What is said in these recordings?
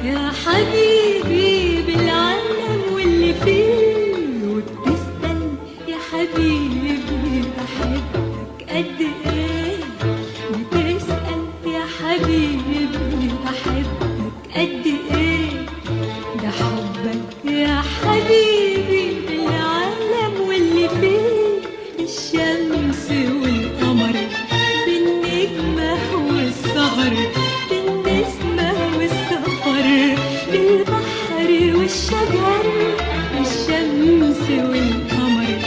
يا حبيبي بالعالم واللي فيه، وبتسأل يا حبيبي بحبك قد ايه، بتسأل يا حبيبي بحبك قد ايه، ده حبك يا حبيبي بالعالم واللي فيه، الشمس والقمر بالنجمة والسهر بالنسمة والسفر بالبحر والشجر، الشمس والقمر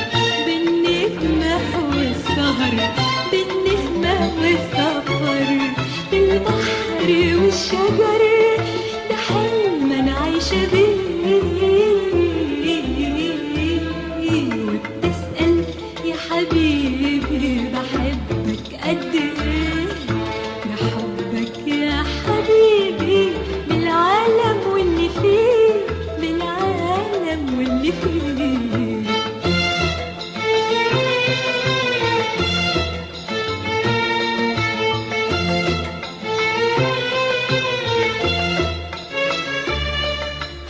بالنجمة والسهر بالنسمة والسفر بالبحر والشجر، ده حلم أنا عايشة بيه، وبتسأل يا حبيبي بحبك قد ايه، بحبك يا حبيبي بالعالم واللي فيه، بالعالم واللي فيه.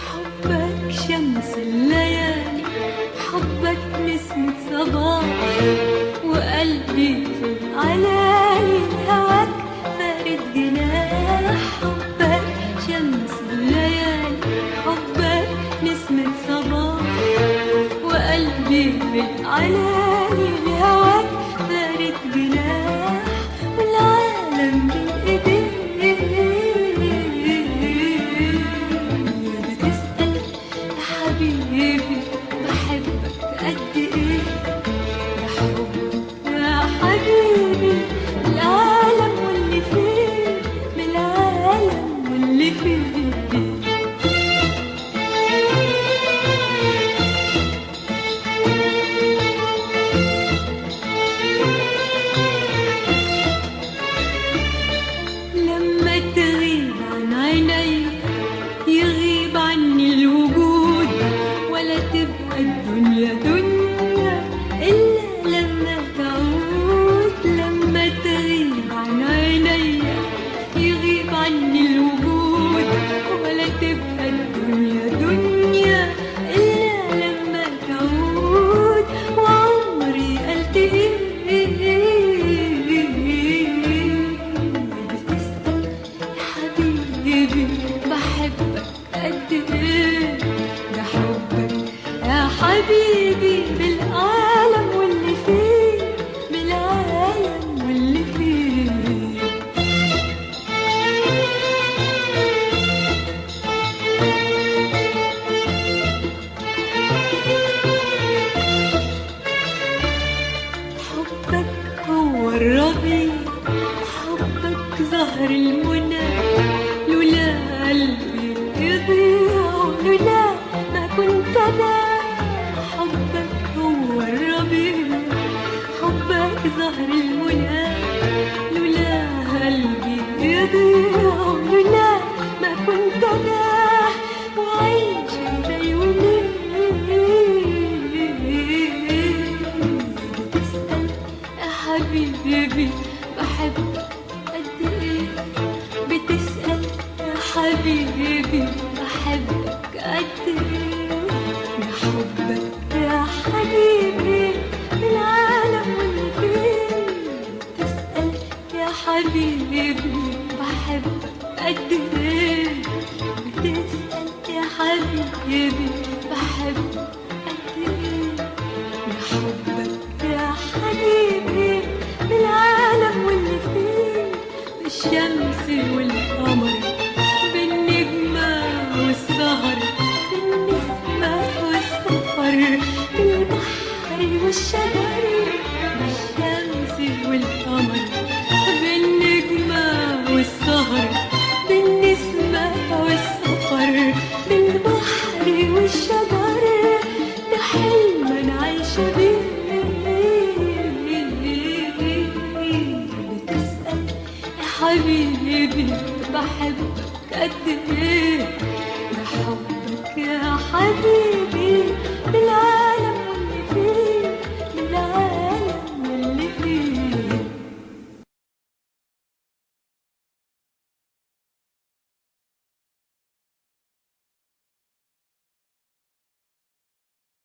حبك شمس الليالي، حبك نسمة صباح، وقلبي في العلالي هواك فارد جناح، حبك شمس الليالي، حبك نسمة صباح، وقلبي في العلالي هواك فارد جناح، والعالم بين ايديك، بتسأل يا حبيبي بحبك قد ايه، بحبك يا حبيبي بالعالم واللي فيه، بالعالم واللي فيه. لما تغيب عن عيني يغيب عني الوجود، ولا تبقى الدنيا دنيا إلا لما تعود، لما تغيب عن عيني يغيب عني الوجود، ولا تبقى الدنيا دنيا إلا لما تعود، وعمري قلت إيه، بتسأل يا حبيبي بحبك قد ايه، ده حبك يا حبيبي بالعالم واللي فيه، بالعالم واللي فيه. حبك هو الربيع، حبك زهر المنى، لولا قلبي يضيع، لولا ما كنت انا، حبك هو الربيع، حبك زهر المنى، لولا قلبي يضيع، لولا ما كنت انا، وعيش ازاي وليه، بتسأل يا حبيبي بحبك قد ايه، بتسأل يا حبيبي بحبك قد ايه، بحبك يا حبيبي بالعالم واللي فيه، بتسأل يا حبيبي بحبك قد ايه، بتسأل يا حبيبي بحبك قد ايه، بحبك يا حبيبي بالعالم واللي فيه، بالشمس والقمر بالنجمة والسهر بالنسمة والسفر بالبحر والشجر، بالشمس والقمر بالنجمة والسهر بالنسمة والسفر بالبحر والشجر، ده حلم أنا عايشة بيه، بتسأل يا حبيبي بحبك قد ايه، بحبك يا حبيبي بالعالم